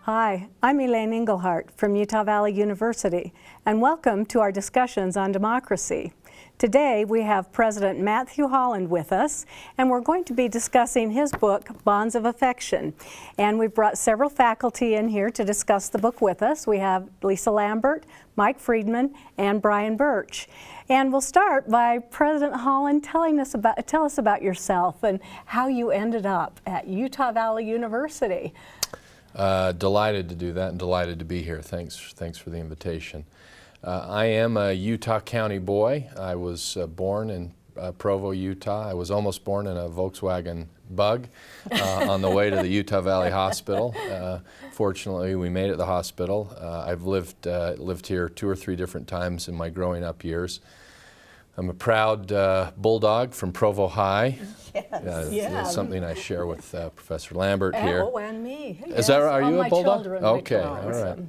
Hi, I'm Elaine Englehardt from Utah Valley University, and welcome to our discussions on democracy. Today we have President Matthew Holland with us, and we're going to be discussing his book, Bonds of Affection. And we've brought several faculty in here to discuss the book with us. We have Lisa Lambert, Mike Freeman, and Brian Birch. And we'll start by President Holland tell us about yourself and how you ended up at Utah Valley University. Delighted to do that and delighted to be here. Thanks for the invitation. I am a Utah County boy. I was born in Provo, Utah. I was almost born in a Volkswagen Bug on the way to the Utah Valley Hospital. Fortunately, we made it to the hospital. I've lived here 2 or 3 different times in my growing up years. I'm a proud Bulldog from Provo High. Yes. That's something I share with Professor Lambert here. Oh, and me. Is that right? Are you a Bulldog? Children, okay, all right.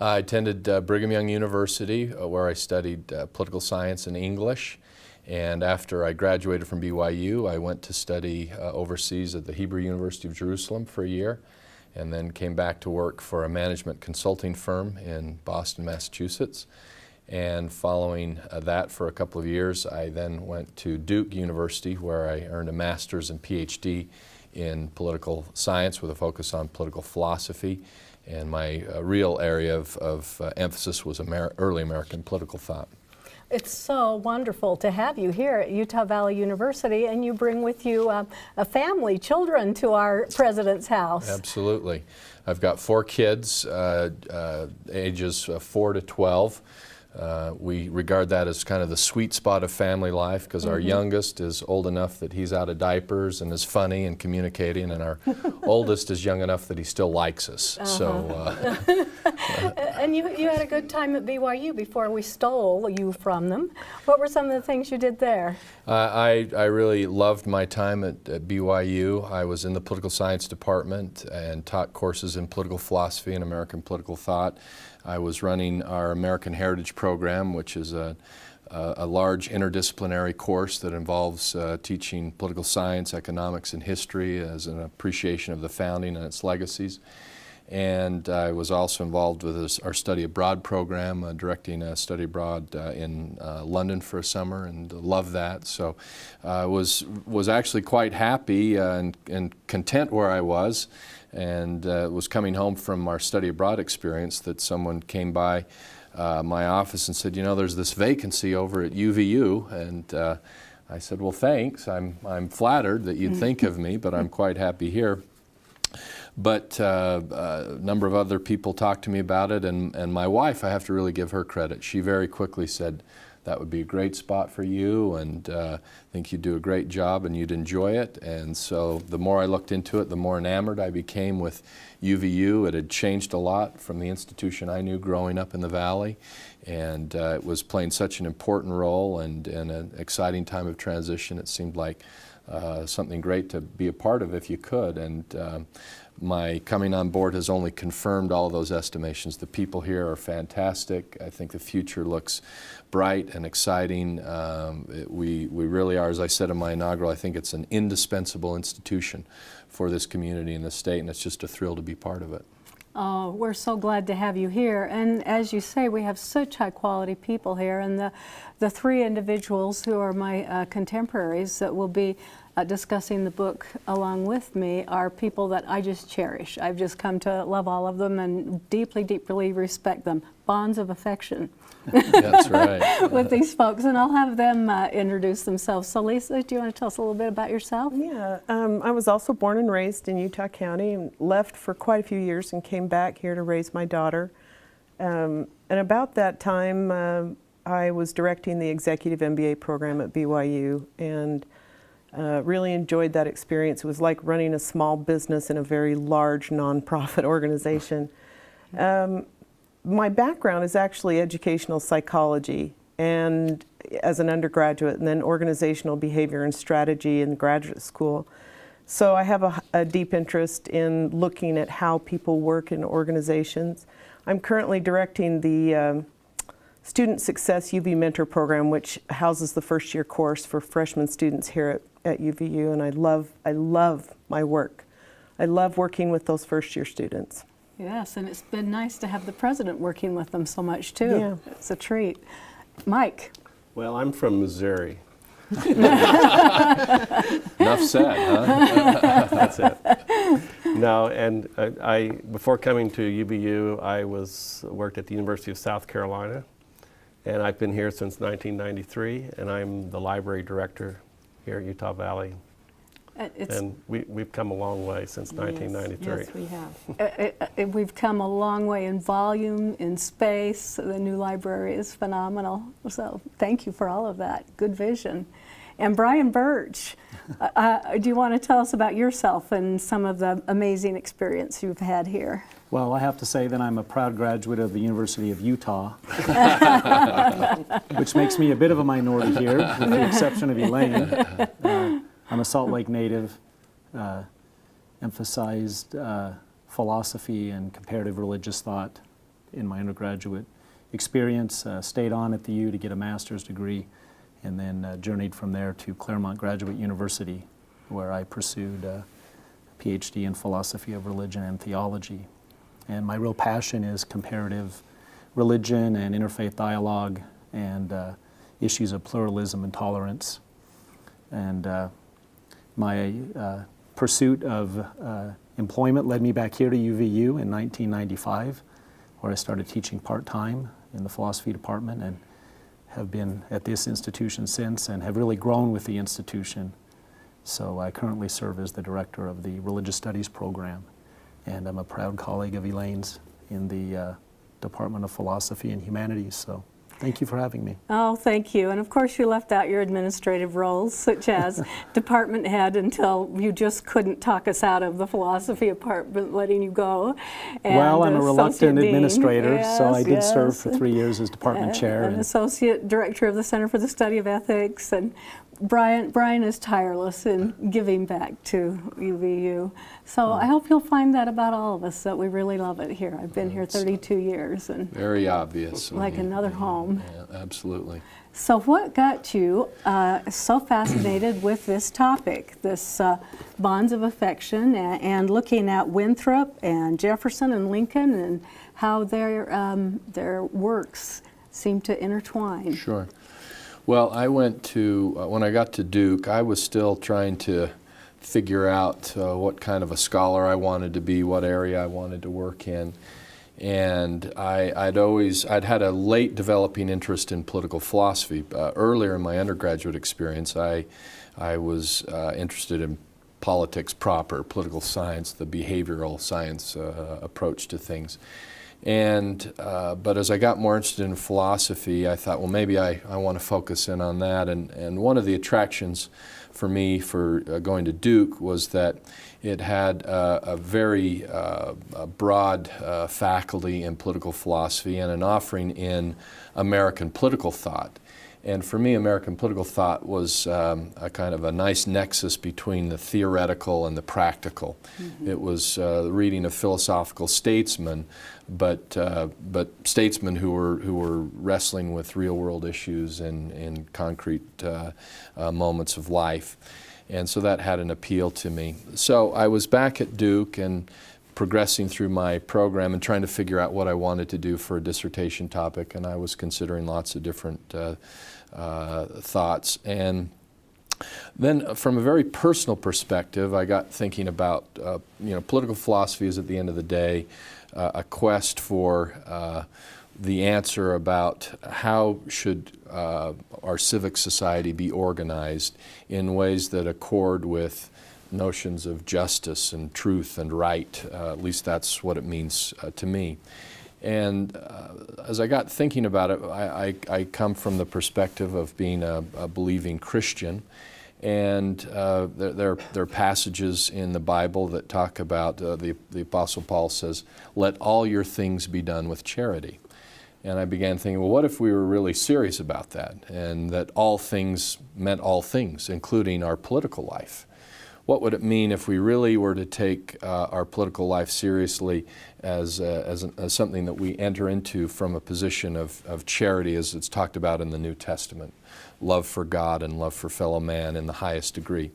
I attended Brigham Young University where I studied political science and English. And after I graduated from BYU, I went to study overseas at the Hebrew University of Jerusalem for a year, and then came back to work for a management consulting firm in Boston, Massachusetts. And following that for a couple of years, I then went to Duke University, where I earned a master's and PhD in political science with a focus on political philosophy. And my real area of emphasis was early American political thought. It's so wonderful to have you here at Utah Valley University, and you bring with you a family, children, to our president's house. Absolutely. I've got 4 kids, ages 4 to 12. We regard that as kind of the sweet spot of family life, because our youngest is old enough that he's out of diapers and is funny and communicating, and our oldest is young enough that he still likes us. And you had a good time at BYU before we stole you from them. What were some of the things you did there? I really loved my time at BYU. I was in the political science department and taught courses in political philosophy and American political thought. I was running our American Heritage program, which is a large interdisciplinary course that involves teaching political science, economics, and history as an appreciation of the founding and its legacies. And I was also involved with our study abroad program, directing a study abroad in London for a summer, and loved that. So I was actually quite happy and content where I was, and was coming home from our study abroad experience that someone came by my office and said, you know, there's this vacancy over at UVU. And I said, well, thanks. I'm flattered that you'd think of me, but I'm quite happy here. But a number of other people talked to me about it, and my wife, I have to really give her credit. She very quickly said, that would be a great spot for you, and I think you'd do a great job and you'd enjoy it. And so the more I looked into it, the more enamored I became with UVU. It had changed a lot from the institution I knew growing up in the Valley, and it was playing such an important role, and in an exciting time of transition. It seemed like something great to be a part of if you could. And my coming on board has only confirmed all of those estimations. The people here are fantastic. I think the future looks bright and exciting. We really are, as I said in my inaugural, I think it's an indispensable institution for this community and the state, and it's just a thrill to be part of it. Oh, we're so glad to have you here. And as you say, we have such high quality people here, and the 3 individuals who are my contemporaries that will be discussing the book along with me are people that I just cherish. I've just come to love all of them and deeply, deeply respect them. Bonds of affection. That's right. With these folks, and I'll have them introduce themselves. So Lisa, do you want to tell us a little bit about yourself? Yeah, I was also born and raised in Utah County, and left for quite a few years and came back here to raise my daughter. And about that time, I was directing the executive MBA program at BYU, and really enjoyed that experience. It was like running a small business in a very large nonprofit organization. My background is actually educational psychology, and as an undergraduate, and then organizational behavior and strategy in graduate school. So I have a deep interest in looking at how people work in organizations. I'm currently directing the Student Success UV Mentor Program, which houses the first year course for freshman students here at UVU, and I love my work. I love working with those first-year students. Yes, and it's been nice to have the president working with them so much too. Yeah. It's a treat. Mike. Well, I'm from Missouri. Enough said, huh? That's it. No, and before coming to UVU, I worked at the University of South Carolina, and I've been here since 1993, and I'm the library director here at Utah Valley. And we've come a long way since 1993. Yes, we have. We've come a long way in volume, in space. The new library is phenomenal. So thank you for all of that. Good vision. And Brian Birch, do you want to tell us about yourself and some of the amazing experience you've had here? Well, I have to say that I'm a proud graduate of the University of Utah, which makes me a bit of a minority here, with the exception of Elaine. I'm a Salt Lake native, emphasized philosophy and comparative religious thought in my undergraduate experience, stayed on at the U to get a master's degree, and then journeyed from there to Claremont Graduate University, where I pursued a PhD in philosophy of religion and theology. And my real passion is comparative religion and interfaith dialogue and issues of pluralism and tolerance. And my pursuit of employment led me back here to UVU in 1995, where I started teaching part-time in the philosophy department and have been at this institution since and have really grown with the institution. So I currently serve as the director of the Religious Studies program, and I'm a proud colleague of Elaine's in the Department of Philosophy and Humanities. So thank you for having me. Oh, thank you. And of course you left out your administrative roles, such as department head, until you just couldn't talk us out of the philosophy department letting you go. And well, I'm a reluctant associate dean. administrator, so I did Yes, serve for 3 years as department chair. And associate director of the Center for the Study of Ethics. And Brian is tireless in giving back to UVU. So I hope you'll find that about all of us, that we really love it here. I've been here 32 years and Very obvious. like another home. Yeah, absolutely. So what got you so fascinated with this topic, this bonds of affection, and looking at Winthrop and Jefferson and Lincoln and how their works seem to intertwine? Sure. Well, I went to, when I got to Duke, I was still trying to figure out what kind of a scholar I wanted to be, what area I wanted to work in. And I'd had a late developing interest in political philosophy. Earlier in my undergraduate experience, I was interested in politics proper, political science, the behavioral science approach to things. And but as I got more interested in philosophy, I thought, well, maybe I want to focus in on that. And one of the attractions for me for going to Duke was that it had a very broad faculty in political philosophy and an offering in American political thought. And for me, American political thought was a kind of a nice nexus between the theoretical and the practical. Mm-hmm. It was the reading of philosophical statesmen, but statesmen who were wrestling with real-world issues in concrete moments of life. And so that had an appeal to me. So I was back at Duke and progressing through my program and trying to figure out what I wanted to do for a dissertation topic, and I was considering lots of different thoughts. And then from a very personal perspective, I got thinking about, political philosophy is at the end of the day a quest for the answer about how should our civic society be organized in ways that accord with notions of justice and truth and right. At least that's what it means to me. And as I got thinking about it, I come from the perspective of being a believing Christian. And there are passages in the Bible that talk about, the Apostle Paul says, let all your things be done with charity. And I began thinking, well, what if we were really serious about that, and that all things meant all things, including our political life? What would it mean if we really were to take our political life seriously as something that we enter into from a position of charity, as it's talked about in the New Testament, love for God and love for fellow man in the highest degree?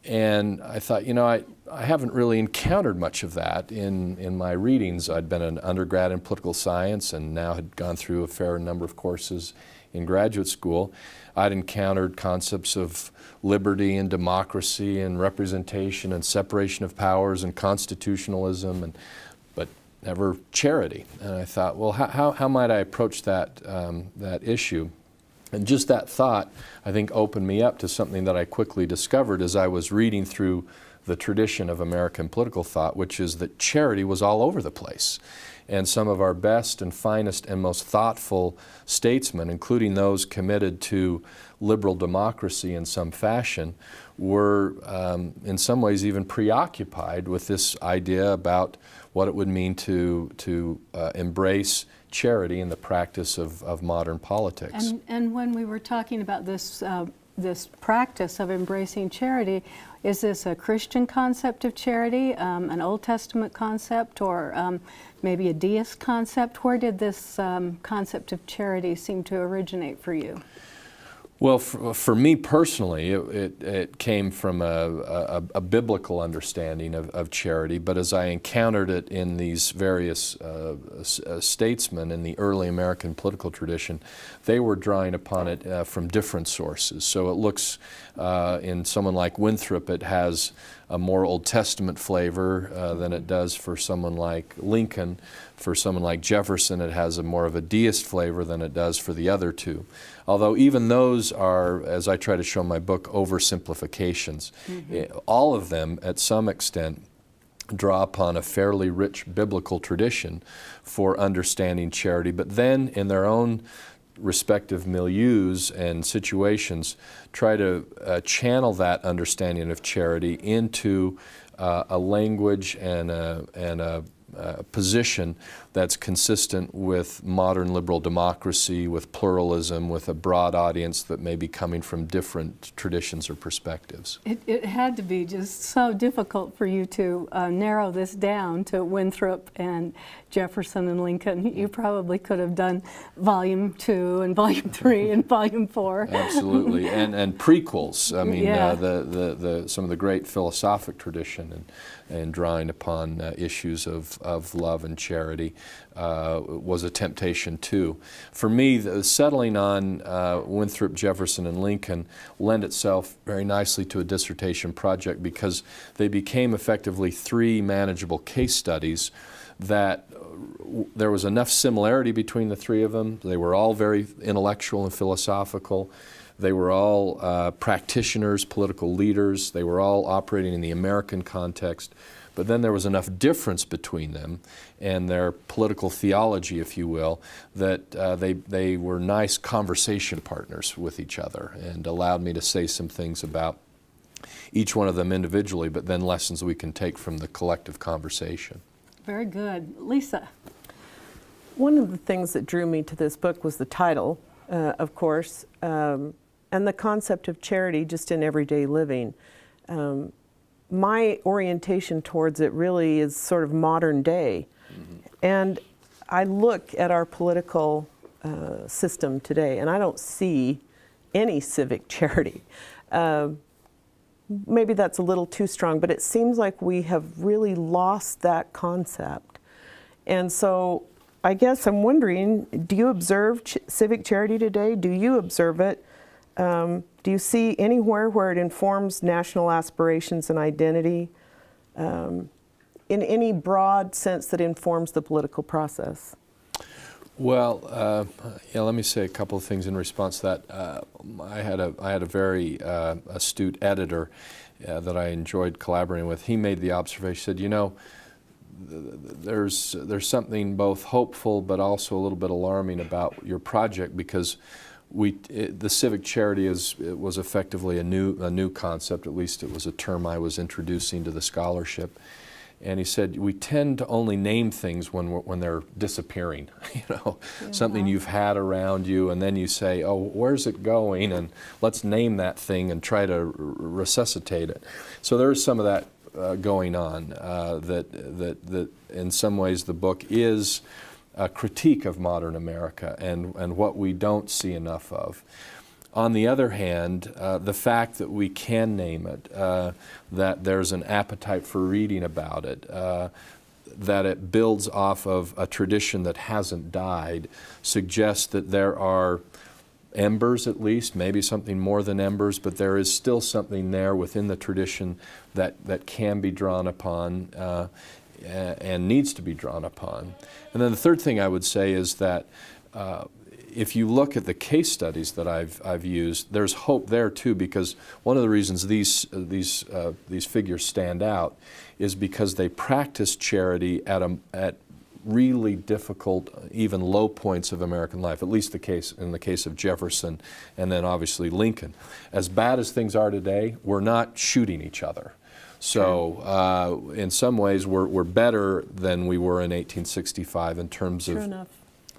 And I thought, I haven't really encountered much of that in my readings. I'd been an undergrad in political science and now had gone through a fair number of courses in graduate school. I'd encountered concepts of liberty and democracy and representation and separation of powers and constitutionalism, but never charity. And I thought, well, how might I approach that issue? And just that thought, I think, opened me up to something that I quickly discovered as I was reading through the tradition of American political thought, which is that charity was all over the place. And some of our best and finest and most thoughtful statesmen, including those committed to liberal democracy in some fashion, were in some ways even preoccupied with this idea about what it would mean to embrace charity in the practice of modern politics. And when we were talking about this practice of embracing charity, is this a Christian concept of charity, an Old Testament concept, or maybe a deist concept? Where did this concept of charity seem to originate for you? Well, for me personally, it came from a biblical understanding of charity, but as I encountered it in these various statesmen in the early American political tradition, they were drawing upon it from different sources. So it looks, in someone like Winthrop, it has a more Old Testament flavor than it does for someone like Lincoln. For someone like Jefferson, it has more of a deist flavor than it does for the other two. Although even those are, as I try to show in my book, oversimplifications. Mm-hmm. All of them, at some extent, draw upon a fairly rich biblical tradition for understanding charity, but then in their own respective milieus and situations, try to channel that understanding of charity into a language and a position that's consistent with modern liberal democracy, with pluralism, with a broad audience that may be coming from different traditions or perspectives. It had to be just so difficult for you to narrow this down to Winthrop and Jefferson and Lincoln. You probably could have done Volume 2 and Volume 3 and Volume 4. Absolutely, and prequels. I mean, Yeah. Some of the great philosophic tradition and drawing upon issues of love and charity was a temptation too. For me, the settling on Winthrop, Jefferson, and Lincoln lent itself very nicely to a dissertation project because they became effectively three manageable case studies that there was enough similarity between the three of them. They were all very intellectual and philosophical. They were all practitioners, political leaders. They were all operating in the American context. But then there was enough difference between them and their political theology, if you will, that they were nice conversation partners with each other and allowed me to say some things about each one of them individually, but then lessons we can take from the collective conversation. Very good. Lisa? One of the things that drew me to this book was the title, of course, and the concept of charity just in everyday living. My orientation towards it really is sort of modern day. Mm-hmm. And I look at our political system today and I don't see any civic charity. Maybe that's a little too strong, but it seems like we have really lost that concept. And so I guess I'm wondering, do you observe civic charity today? Do you observe it? Do you see anywhere where it informs national aspirations and identity in any broad sense that informs the political process? Well, let me say a couple of things in response to that. I had a very astute editor that I enjoyed collaborating with. He made the observation, said, there's something both hopeful but also a little bit alarming about your project because the civic charity was effectively a new concept. At least it was a term I was introducing to the scholarship. And he said, we tend to only name things when they're disappearing, something you've had around you, and then you say, oh, where's it going? And let's name that thing and try to resuscitate it. So there is some of that going on, that in some ways the book is a critique of modern America and what we don't see enough of. On the other hand, the fact that we can name it, that there's an appetite for reading about it, that it builds off of a tradition that hasn't died, suggests that there are embers, at least, maybe something more than embers, but there is still something there within the tradition that can be drawn upon and needs to be drawn upon. And then the third thing I would say is that if you look at the case studies that I've used, there's hope there too, because one of the reasons these figures stand out is because they practice charity at really difficult, even low points of American life, at least in the case of Jefferson and then obviously Lincoln. As bad as things are today, we're not shooting each other. So in some ways we're better than we were in 1865 in terms of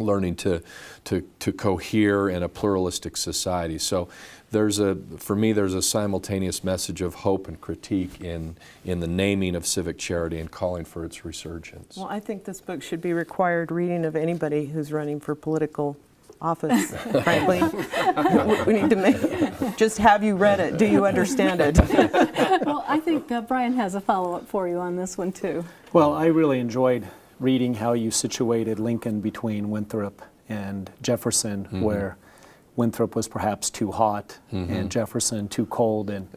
learning to cohere in a pluralistic society. So for me there's a simultaneous message of hope and critique in the naming of civic charity and calling for its resurgence. Well, I think this book should be required reading of anybody who's running for political office, frankly. We need to just have you read it. Do you understand it? Well, I think Brian has a follow-up for you on this one too. Well, I really enjoyed reading how you situated Lincoln between Winthrop and Jefferson, where Winthrop was perhaps too hot and Jefferson too cold, and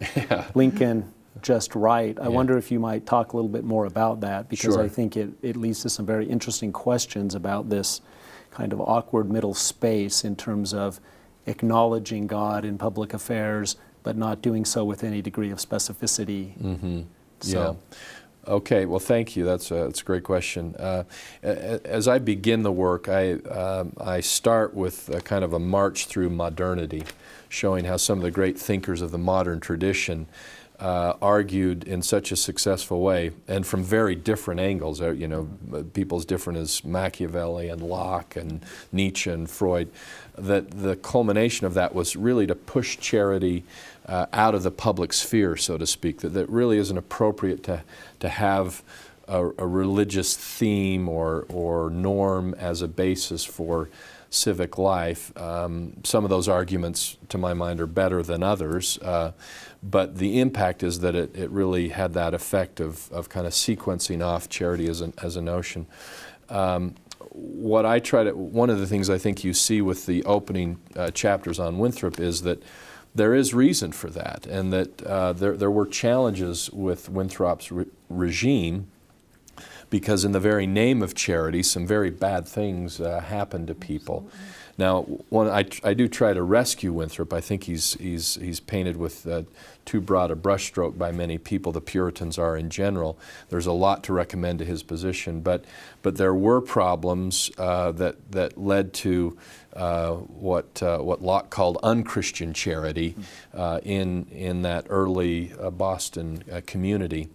Lincoln just right. I wonder if you might talk a little bit more about that, because Sure. I think it leads to some very interesting questions about this kind of awkward middle space in terms of acknowledging God in public affairs, but not doing so with any degree of specificity. So. Okay, well, thank you. That's a great question. As I begin the work, I start with a kind of a march through modernity, showing how some of the great thinkers of the modern tradition argued in such a successful way, and from very different angles. People as different as Machiavelli and Locke and Nietzsche and Freud, that the culmination of that was really to push charity out of the public sphere, so to speak, that really isn't appropriate to have a religious theme or norm as a basis for civic life. Some of those arguments, to my mind, are better than others, but the impact is that it really had that effect of kind of sequencing off charity as a notion. One of the things I think you see with the opening chapters on Winthrop is that there is reason for that, and that there were challenges with Winthrop's regime, because in the very name of charity, some very bad things happened to people. Now, I do try to rescue Winthrop. I think he's painted with too broad a brushstroke by many people. The Puritans are in general. There's a lot to recommend to his position, but there were problems that led to what Locke called unchristian charity in that early Boston community.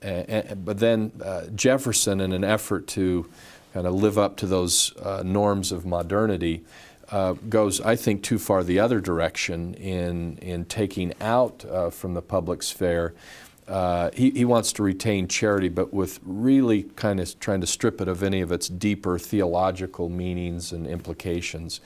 But then Jefferson, in an effort to kind of live up to those norms of modernity, goes, I think, too far the other direction in taking out from the public sphere. He wants to retain charity, but with really kind of trying to strip it of any of its deeper theological meanings and implications.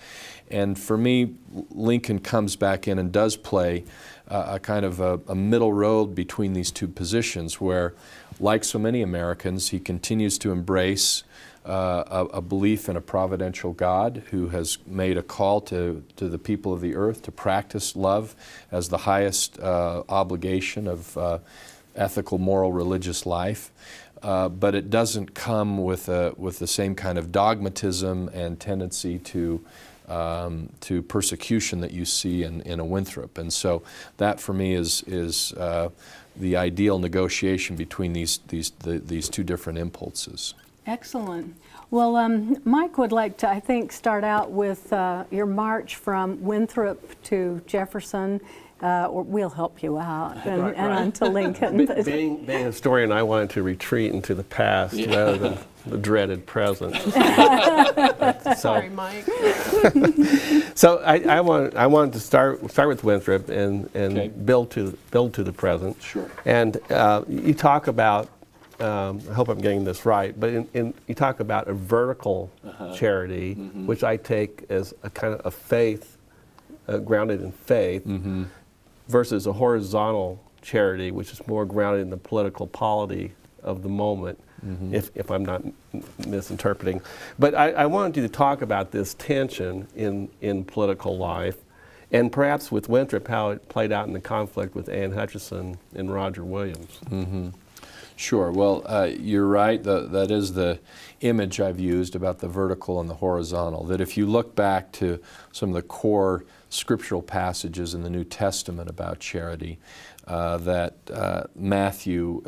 And for me, Lincoln comes back in and does play a kind of a middle road between these two positions, where, like so many Americans, he continues to embrace a belief in a providential God who has made a call to the people of the earth to practice love as the highest obligation of ethical, moral, religious life. But it doesn't come with the same kind of dogmatism and tendency to persecution that you see in a Winthrop. And so that, for me, is the ideal negotiation between these two different impulses. Excellent. Well, Mike would like to, I think, start out with your march from Winthrop to Jefferson, or we'll help you out, and on to Lincoln. Being a historian, I wanted to retreat into the past rather than the dreaded present. Sorry, Mike. So I wanted to start with Winthrop and Okay. build to the present. Sure. And you talk about, I hope I'm getting this right, but you talk about a vertical charity, which I take as a kind of a faith grounded in faith, versus a horizontal charity, which is more grounded in the political polity of the moment, if I'm not misinterpreting. But I wanted you to talk about this tension in political life, and perhaps with Winthrop, how it played out in the conflict with Anne Hutchinson and Roger Williams. Sure. Well, you're right. That is the image I've used about the vertical and the horizontal. That if you look back to some of the core scriptural passages in the New Testament about charity, that Matthew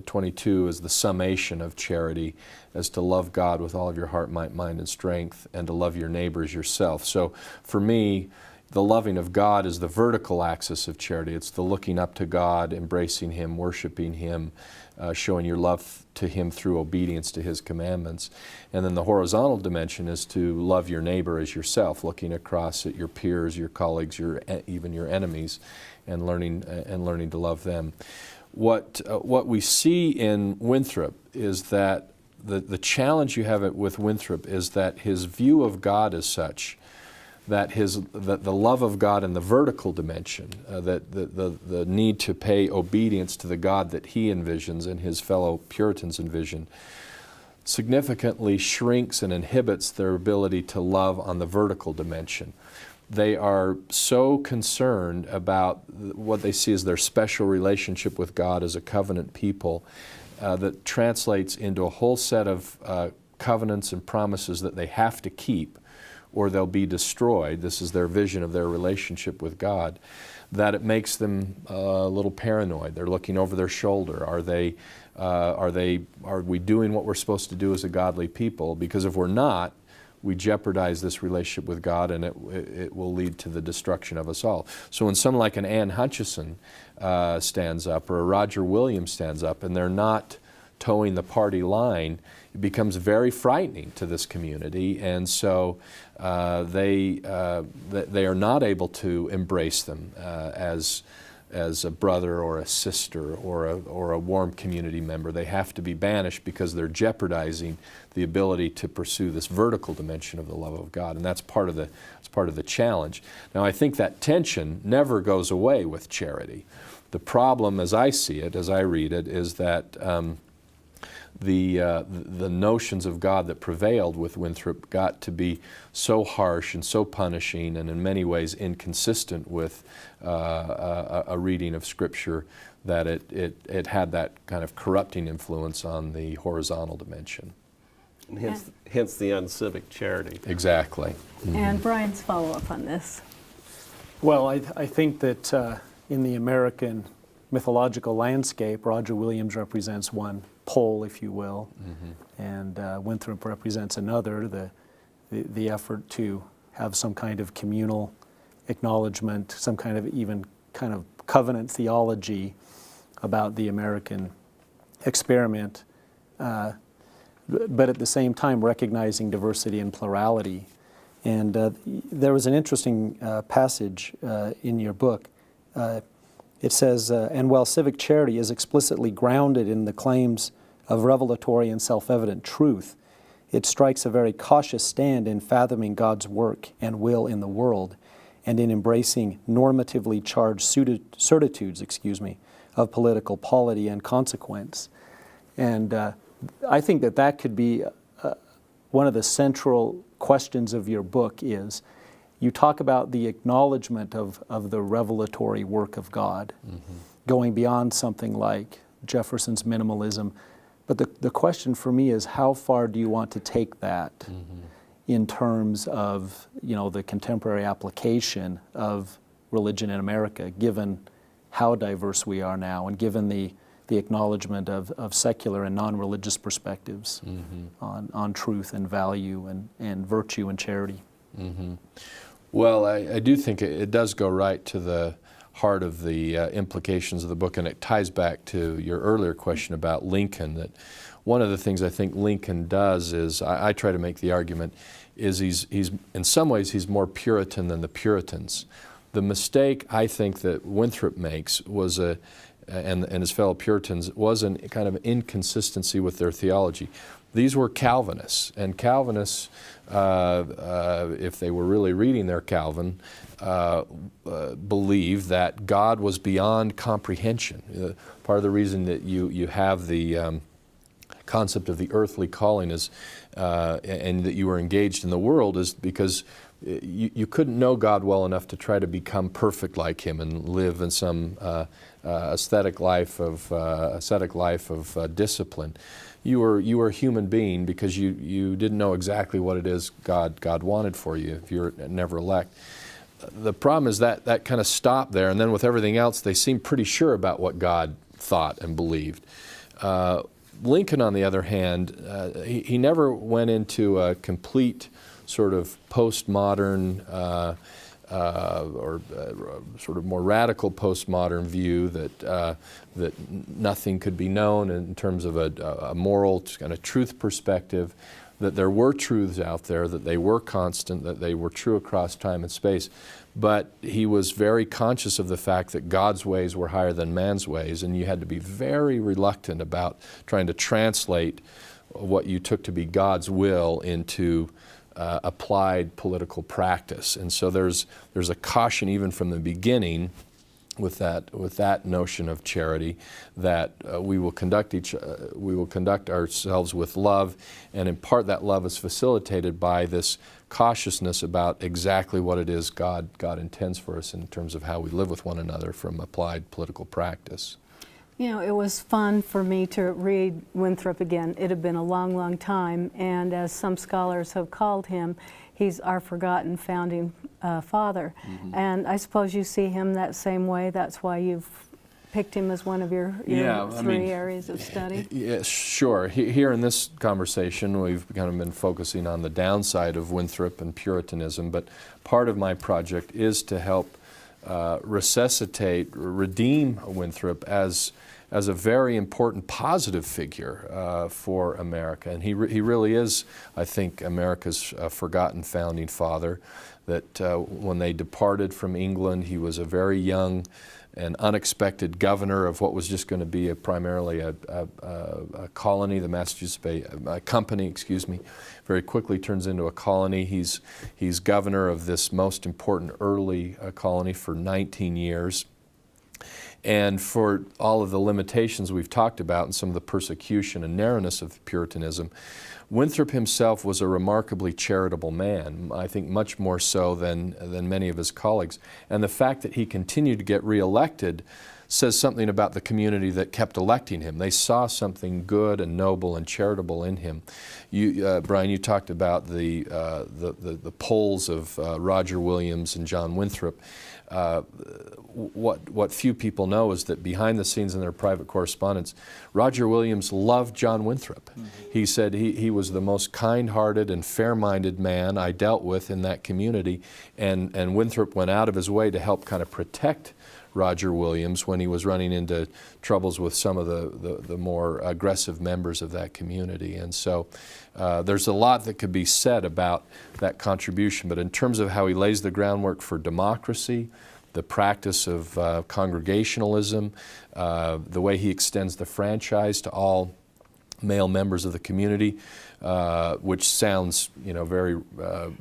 22 is the summation of charity, as to love God with all of your heart, might, mind, and strength, and to love your neighbor as yourself. So for me, the loving of God is the vertical axis of charity. It's the looking up to God, embracing Him, worshiping Him, showing your love to Him through obedience to His commandments. And then the horizontal dimension is to love your neighbor as yourself, looking across at your peers, your colleagues, even your enemies, and learning to love them. What we see in Winthrop is that the challenge you have with Winthrop is that his view of God is such that the love of God in the vertical dimension, that the need to pay obedience to the God that he envisions and his fellow Puritans envision, significantly shrinks and inhibits their ability to love on the vertical dimension. They are so concerned about what they see as their special relationship with God as a covenant people that translates into a whole set of covenants and promises that they have to keep, or they'll be destroyed. This is their vision of their relationship with God, that it makes them a little paranoid. They're looking over their shoulder. Are we doing what we're supposed to do as a godly people? Because if we're not, we jeopardize this relationship with God, and it will lead to the destruction of us all. So when someone like an Anne Hutchinson stands up, or a Roger Williams stands up, and they're not towing the party line, it becomes very frightening to this community, and so they are not able to embrace them as a brother or a sister or a warm community member. They have to be banished because they're jeopardizing the ability to pursue this vertical dimension of the love of God, and that's part of the challenge. Now, I think that tension never goes away with charity. The problem, as I see it, as I read it, is that the notions of God that prevailed with Winthrop got to be so harsh and so punishing, and in many ways inconsistent with a reading of Scripture, that it had that kind of corrupting influence on the horizontal dimension. And hence the uncivic charity. Exactly. And Brian's follow-up on this. Well, I think that in the American mythological landscape, Roger Williams represents one pole, if you will, and Winthrop represents another, the effort to have some kind of communal acknowledgement, some kind of covenant theology about the American experiment, but at the same time recognizing diversity and plurality. And there was an interesting passage in your book. It says, and while civic charity is explicitly grounded in the claims of revelatory and self-evident truth, it strikes a very cautious stand in fathoming God's work and will in the world, and in embracing normatively charged certitudes, of political polity and consequence. And I think that could be one of the central questions of your book is, you talk about the acknowledgement of the revelatory work of God, going beyond something like Jefferson's minimalism. But the question for me is, how far do you want to take that in terms of, the contemporary application of religion in America, given how diverse we are now, and given the acknowledgement of secular and non-religious perspectives on truth and value and virtue and charity? Well, I do think it does go right to the heart of the implications of the book, and it ties back to your earlier question about Lincoln, that one of the things I think Lincoln does is, I try to make the argument, is he's in some ways he's more Puritan than the Puritans. The mistake I think that Winthrop makes was and his fellow Puritans was a kind of inconsistency with their theology. these were Calvinists, and Calvinists, if they were really reading their Calvin, believed that God was beyond comprehension. Part of the reason that you have the concept of the earthly calling is, and that you were engaged in the world, is because you couldn't know God well enough to try to become perfect like Him and live in some ascetic life of discipline. You were a human being because you didn't know exactly what it is God wanted for you if you're never elect. The problem is that kind of stopped there, and then with everything else, they seemed pretty sure about what God thought and believed. Lincoln, on the other hand, he never went into a complete sort of postmodern or sort of more radical postmodern view that nothing could be known in terms of a moral kind of truth perspective, that there were truths out there, that they were constant, that they were true across time and space. But he was very conscious of the fact that God's ways were higher than man's ways, and you had to be very reluctant about trying to translate what you took to be God's will into applied political practice. And so there's a caution even from the beginning with that notion of charity, that we will conduct ourselves with love, and in part that love is facilitated by this cautiousness about exactly what it is God intends for us in terms of how we live with one another from applied political practice. You know, it was fun for me to read Winthrop again. It had been a long, long time, and as some scholars have called him, he's our forgotten founding father. Mm-hmm. And I suppose you see him that same way. That's why you've picked him as one of your three areas of study? Yeah, sure. Here in this conversation, we've kind of been focusing on the downside of Winthrop and Puritanism, but part of my project is to help redeem Winthrop as a very important positive figure for America. And he really is, I think, America's forgotten founding father, that when they departed from England, he was a very young and unexpected governor of what was just going to be primarily a colony, the Massachusetts Bay Company, very quickly turns into a colony. He's governor of this most important early colony for 19 years. And for all of the limitations we've talked about and some of the persecution and narrowness of Puritanism, Winthrop himself was a remarkably charitable man, I think much more so than many of his colleagues. And the fact that he continued to get reelected says something about the community that kept electing him. They saw something good and noble and charitable in him. Brian, you talked about the polls of Roger Williams and John Winthrop. What few people know is that behind the scenes in their private correspondence, Roger Williams loved John Winthrop. Mm-hmm. He said he was the most kind-hearted and fair-minded man I dealt with in that community, and Winthrop went out of his way to help kind of protect Roger Williams when he was running into troubles with some of the more aggressive members of that community. And so there's a lot that could be said about that contribution, but in terms of how he lays the groundwork for democracy, the practice of congregationalism, the way he extends the franchise to all male members of the community, which sounds, very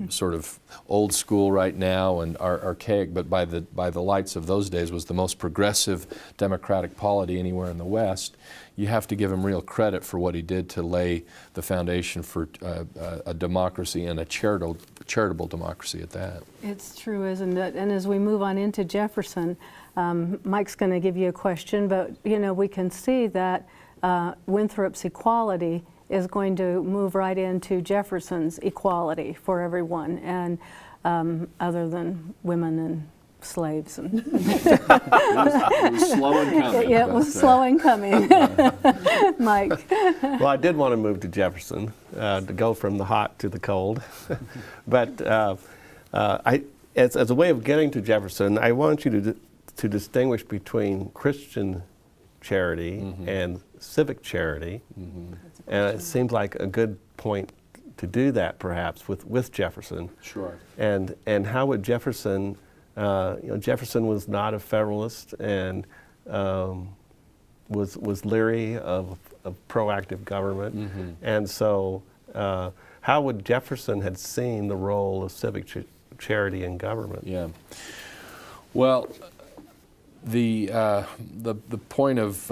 sort of old school right now and archaic, but by the lights of those days was the most progressive democratic polity anywhere in the West. You have to give him real credit for what he did to lay the foundation for a democracy and a charitable democracy at that. It's true, isn't it? And as we move on into Jefferson, Mike's going to give you a question, but we can see that Winthrop's equality is going to move right into Jefferson's equality for everyone, and other than women and slaves. And it was slow in coming. Yeah, it was slow in coming. Mike. Well, I did want to move to Jefferson, to go from the hot to the cold. But as a way of getting to Jefferson, I want you to distinguish between Christian charity mm-hmm. and civic charity. Mm-hmm. And it seems like a good point to do that, perhaps, with Jefferson. Sure. And how would Jefferson, Jefferson was not a Federalist, and was leery of proactive government. And so how would Jefferson had seen the role of civic charity in government? Yeah. Well, the point of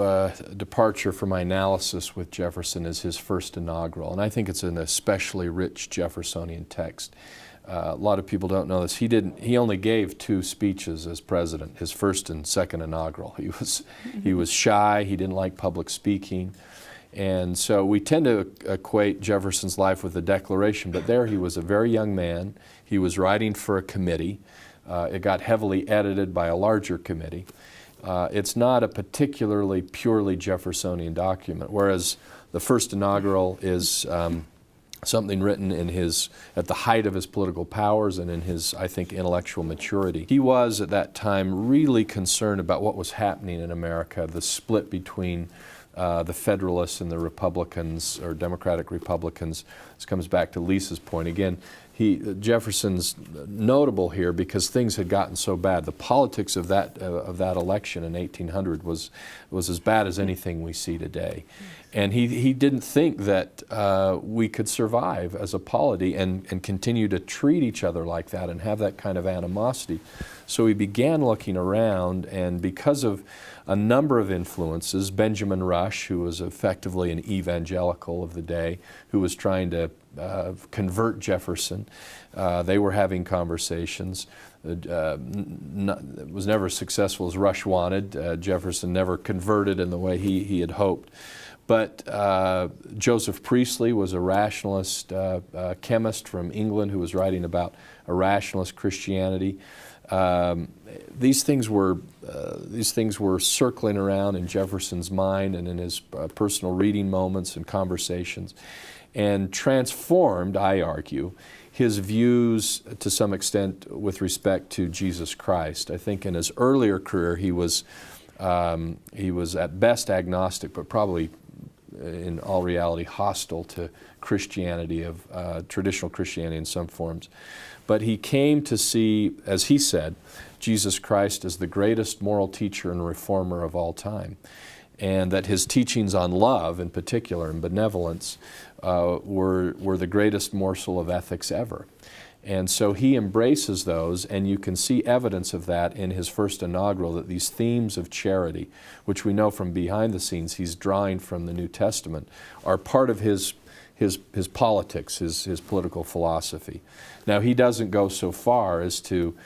departure for my analysis with Jefferson is his first inaugural, and I think it's an especially rich Jeffersonian text. A lot of people don't know this. He only gave 2 speeches as president, his first and second inaugural. He was shy. He didn't like public speaking. And so we tend to equate Jefferson's life with the Declaration, but there he was a very young man. He was writing for a committee. It got heavily edited by a larger committee. It's not a particularly purely Jeffersonian document, whereas the first inaugural is something written at the height of his political powers and in his, I think, intellectual maturity. He was at that time really concerned about what was happening in America, the split between the Federalists and the Republicans, or Democratic Republicans. This comes back to Lisa's point. Again, Jefferson's notable here because things had gotten so bad. The politics of that election in 1800 was as bad as anything we see today. And he didn't think that we could survive as a polity and continue to treat each other like that and have that kind of animosity. So he began looking around, and because of a number of influences, Benjamin Rush, who was effectively an evangelical of the day, who was trying to convert Jefferson, they were having conversations. It was never as successful as Rush wanted. Jefferson never converted in the way he had hoped. But Joseph Priestley was a rationalist chemist from England who was writing about a rationalist Christianity. These things were circling around in Jefferson's mind and in his personal reading moments and conversations, and transformed, I argue, his views to some extent with respect to Jesus Christ. I think in his earlier career he was at best agnostic, but probably in all reality hostile to Christianity, of traditional Christianity in some forms. But he came to see, as he said, Jesus Christ as the greatest moral teacher and reformer of all time, and that his teachings on love in particular and benevolence were the greatest morsel of ethics ever. And so he embraces those, and you can see evidence of that in his first inaugural, that these themes of charity, which we know from behind the scenes he's drawing from the New Testament, are part of his politics, his political philosophy. Now, he doesn't go so far as to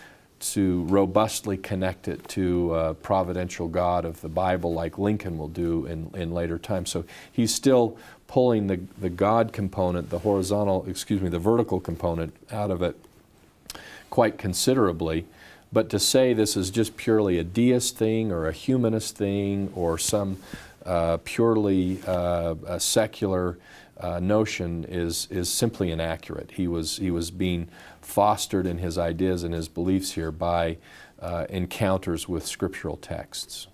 robustly connect it to a providential God of the Bible like Lincoln will do in later times. So he's still pulling the God component, the vertical component out of it quite considerably. But to say this is just purely a deist thing or a humanist thing or some purely secular notion is simply inaccurate. He was being fostered in his ideas and his beliefs here by encounters with scriptural texts.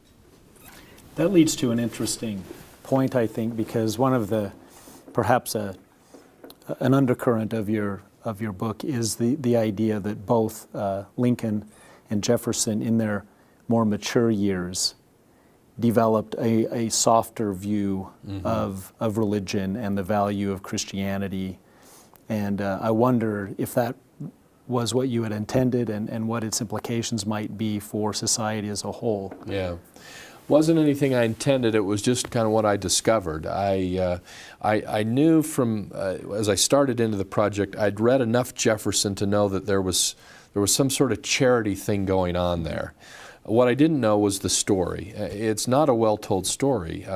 That leads to an interesting point, I think, because one of the, perhaps an undercurrent of your book is the idea that both Lincoln and Jefferson, in their more mature years, developed a softer view of religion and the value of Christianity. And I wonder if that was what you had intended and what its implications might be for society as a whole. Yeah. Wasn't anything I intended. It was just kind of what I discovered. I knew from, as I started into the project, I'd read enough Jefferson to know that there was some sort of charity thing going on there. What I didn't know was the story. It's not a well-told story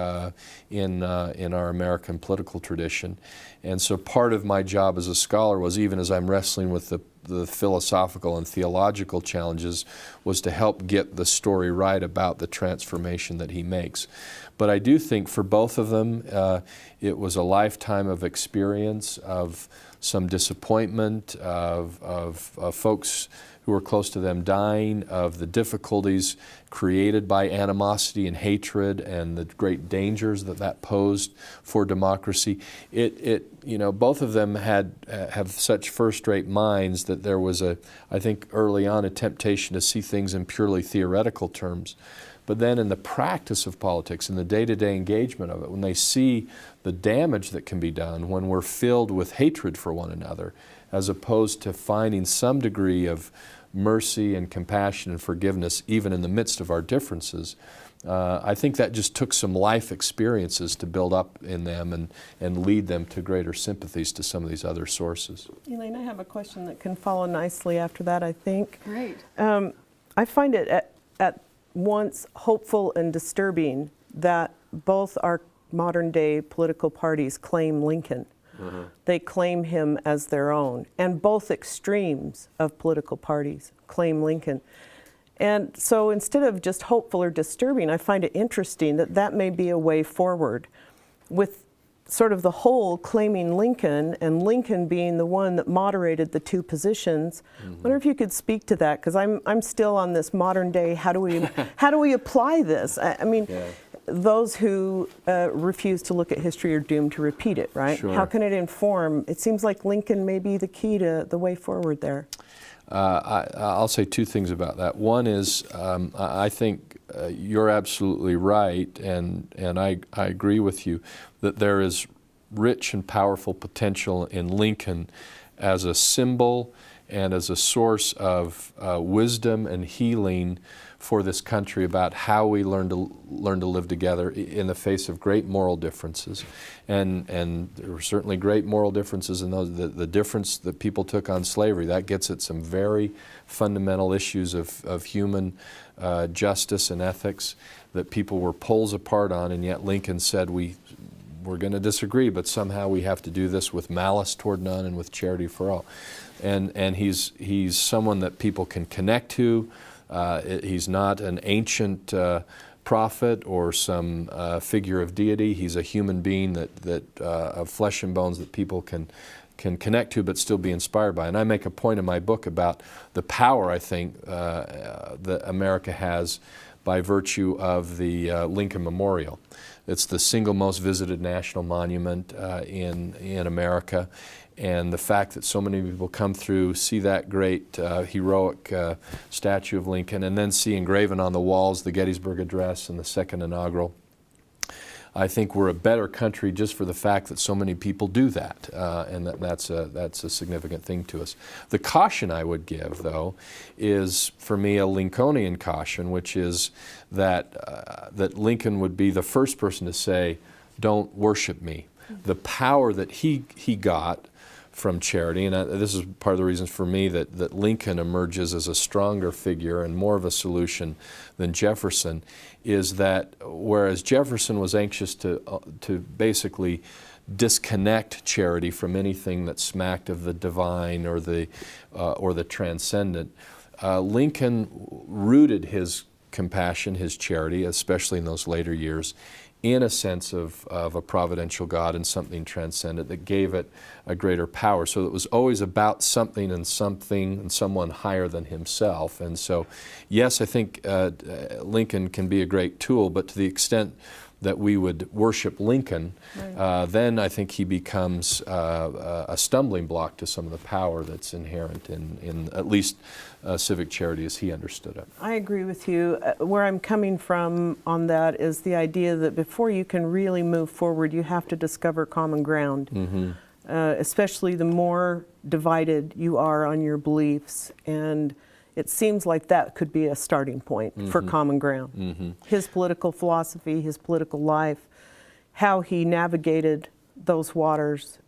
in our American political tradition. And so part of my job as a scholar was, even as I'm wrestling with the philosophical and theological challenges, was to help get the story right about the transformation that he makes. But I do think for both of them, it was a lifetime of experience, of some disappointment, of folks who were close to them dying, of the difficulties created by animosity and hatred and the great dangers that posed for democracy. Both of them have such first-rate minds that there was I think early on, a temptation to see things in purely theoretical terms. But then in the practice of politics, in the day-to-day engagement of it, when they see the damage that can be done when we're filled with hatred for one another, as opposed to finding some degree of mercy and compassion and forgiveness even in the midst of our differences, I think that just took some life experiences to build up in them and lead them to greater sympathies to some of these other sources. Elaine, I have a question that can follow nicely after that, I think. Great. I find it at once hopeful and disturbing that both our modern day political parties claim Lincoln. They claim him as their own, and both extremes of political parties claim Lincoln. And so instead of just hopeful or disturbing, I find it interesting that that may be a way forward, with sort of the whole claiming Lincoln and Lincoln being the one that moderated the two positions. I wonder if you could speak to that, because I'm still on this modern day, how do we apply this? I mean, those who refuse to look at history are doomed to repeat it, right? Sure. How can it inform? It seems like Lincoln may be the key to the way forward there. I'll say two things about that. One is I think you're absolutely right, and I agree with you that there is rich and powerful potential in Lincoln as a symbol and as a source of wisdom and healing for this country about how we learn to live together in the face of great moral differences, and there were certainly great moral differences in those. The difference that people took on slavery, that gets at some very fundamental issues of human justice and ethics that people were poles apart on, and yet Lincoln said we're going to disagree, but somehow we have to do this with malice toward none and with charity for all. And he's someone that people can connect to. He's not an ancient prophet or some figure of deity. He's a human being that of flesh and bones that people can connect to but still be inspired by. And I make a point in my book about the power, I think, that America has by virtue of the Lincoln Memorial. It's the single most visited national monument in America. And the fact that so many people come through, see that great heroic statue of Lincoln, and then see engraven on the walls the Gettysburg Address and the second inaugural. I think we're a better country just for the fact that so many people do that, and that's a significant thing to us. The caution I would give, though, is for me a Lincolnian caution, which is that Lincoln would be the first person to say, "Don't worship me." The power that he got from charity, and this is part of the reasons for me that Lincoln emerges as a stronger figure and more of a solution than Jefferson, is that whereas Jefferson was anxious to basically disconnect charity from anything that smacked of the divine or the transcendent, Lincoln rooted his compassion, his charity, especially in those later years, in a sense of a providential God and something transcendent that gave it a greater power. So it was always about something and someone higher than himself. And so, yes, I think Lincoln can be a great tool, but to the extent that we would worship Lincoln, then I think he becomes a stumbling block to some of the power that's inherent in at least civic charity as he understood it. I agree with you. Where I'm coming from on that is the idea that before you can really move forward, you have to discover common ground, especially the more divided you are on your beliefs. And it seems like that could be a starting point for common ground. His political philosophy, his political life, how he navigated those waters.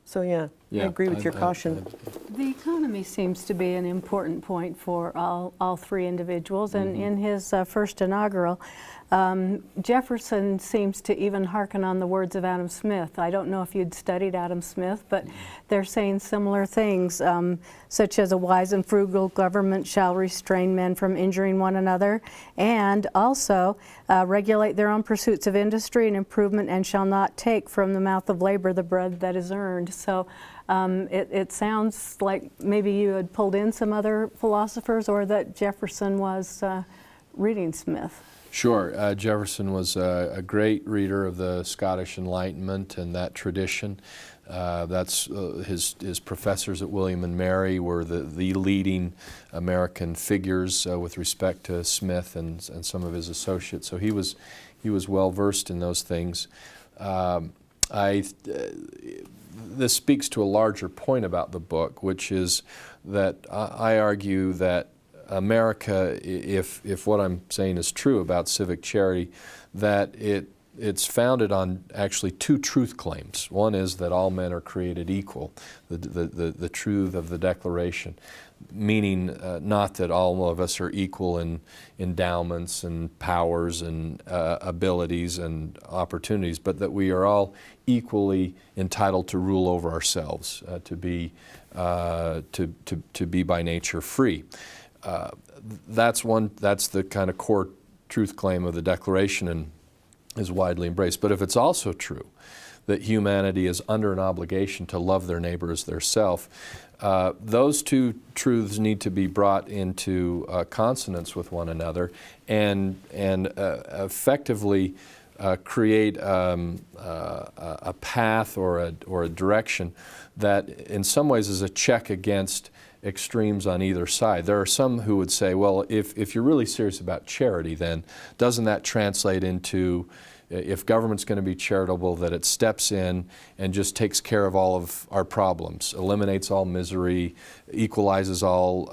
So yeah, I agree with your caution. The economy seems to be an important point for all three individuals, and in his first inaugural, Jefferson seems to even hearken on the words of Adam Smith. I don't know if you'd studied Adam Smith, but they're saying similar things, such as a wise and frugal government shall restrain men from injuring one another, and also regulate their own pursuits of industry and improvement, and shall not take from the mouth of labor the bread that is earned. So it sounds like maybe you had pulled in some other philosophers, or that Jefferson was reading Smith. Sure. Jefferson was a great reader of the Scottish Enlightenment and that tradition. That's his professors at William and Mary were the leading American figures with respect to Smith and some of his associates. So he was well versed in those things. This speaks to a larger point about the book, which is that I argue that America, if what I'm saying is true about civic charity, that it's founded on actually two truth claims. One is that all men are created equal, the truth of the Declaration, meaning not that all of us are equal in endowments and powers and abilities and opportunities, but that we are all equally entitled to rule over ourselves, to be by nature free. That's the kind of core truth claim of the Declaration and is widely embraced. But if it's also true that humanity is under an obligation to love their neighbor as their self, those two truths need to be brought into consonance with one another and effectively create a path or a direction that in some ways is a check against extremes on either side. There are some who would say, well, if you're really serious about charity, then doesn't that translate into, if government's going to be charitable, that it steps in and just takes care of all of our problems, eliminates all misery, equalizes all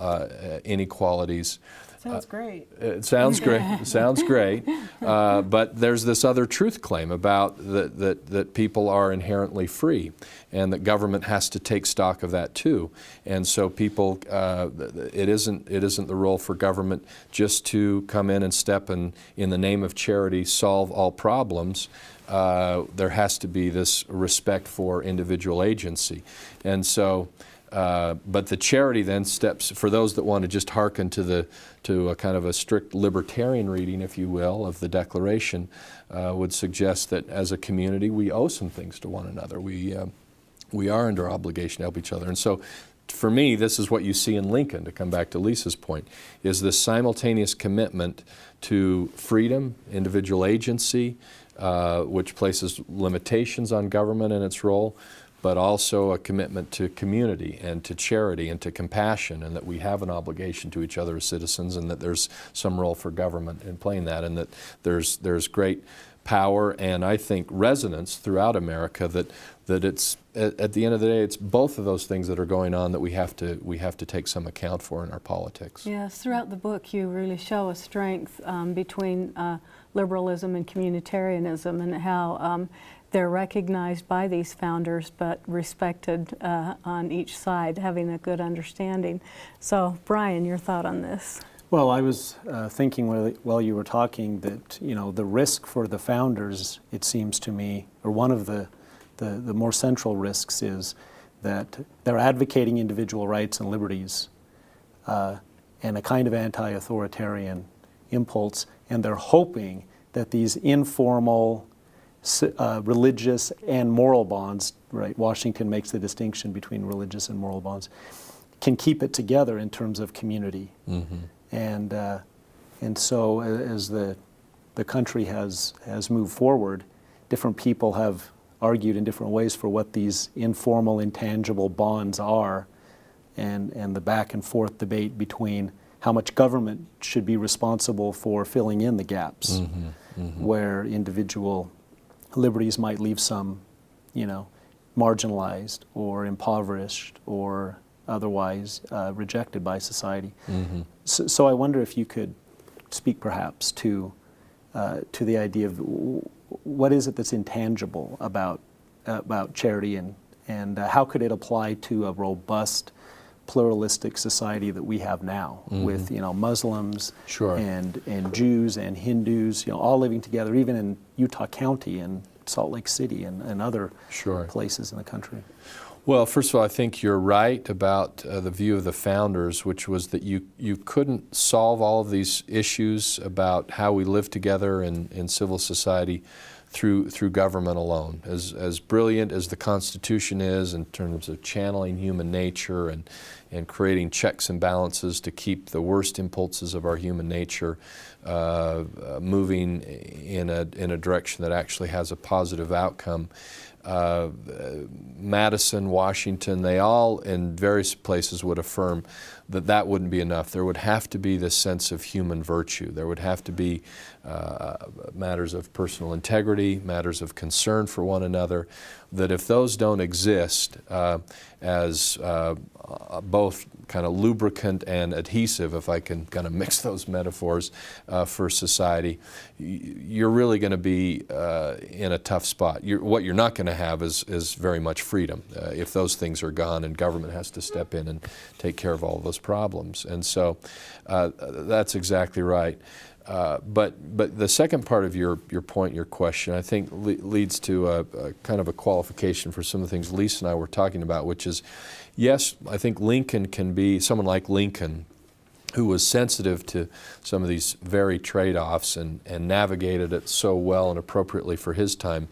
inequalities. Sounds great. It sounds great. It sounds great. But there's this other truth claim about that people are inherently free, and that government has to take stock of that too. And so people, it isn't the role for government just to come in and step in the name of charity, solve all problems. There has to be this respect for individual agency, and so. But the charity then steps, for those that want to just hearken to a kind of a strict libertarian reading, if you will, of the Declaration, would suggest that as a community we owe some things to one another. We are under obligation to help each other. And so for me, this is what you see in Lincoln, to come back to Lisa's point, is this simultaneous commitment to freedom, individual agency, which places limitations on government and its role, but also a commitment to community and to charity and to compassion, and that we have an obligation to each other as citizens, and that there's some role for government in playing that, and that there's great power and I think resonance throughout America that it's at the end of the day it's both of those things that are going on that we have to take some account for in our politics. Yes, throughout the book you really show a strength between liberalism and communitarianism, and how they're recognized by these founders but respected on each side, having a good understanding. So, Brian, your thought on this? Well, I was thinking while you were talking that, the risk for the founders, it seems to me, or one of the more central risks is that they're advocating individual rights and liberties and a kind of anti-authoritarian impulse, and they're hoping that these informal religious and moral bonds, right? Washington makes the distinction between religious and moral bonds, can keep it together in terms of community. Mm-hmm. And so as the country has moved forward, different people have argued in different ways for what these informal, intangible bonds are, and the back and forth debate between how much government should be responsible for filling in the gaps, mm-hmm. Mm-hmm. where individual liberties might leave some, marginalized or impoverished or otherwise rejected by society. Mm-hmm. So I wonder if you could speak perhaps to the idea of what is it that's intangible about charity, and how could it apply to a robust, pluralistic society that we have now, mm-hmm. with Muslims, sure. and Jews and Hindus, all living together, even in Utah County and Salt Lake City and other sure. places in the country. Well, first of all, I think you're right about the view of the founders, which was that you couldn't solve all of these issues about how we live together in civil society through government alone. As brilliant as the Constitution is in terms of channeling human nature and creating checks and balances to keep the worst impulses of our human nature moving in a direction that actually has a positive outcome. Madison, Washington, they all in various places would affirm that that wouldn't be enough. There would have to be this sense of human virtue. There would have to be matters of personal integrity, matters of concern for one another, that if those don't exist as both kind of lubricant and adhesive, if I can kind of mix those metaphors for society, you're really going to be in a tough spot. What you're not going to have is very much freedom if those things are gone and government has to step in and take care of all of those problems. And so that's exactly right. But the second part of your point, your question, I think leads to a kind of a qualification for some of the things Lisa and I were talking about, which is, yes, I think Lincoln can be, someone like Lincoln, who was sensitive to some of these very trade-offs and navigated it so well and appropriately for his time,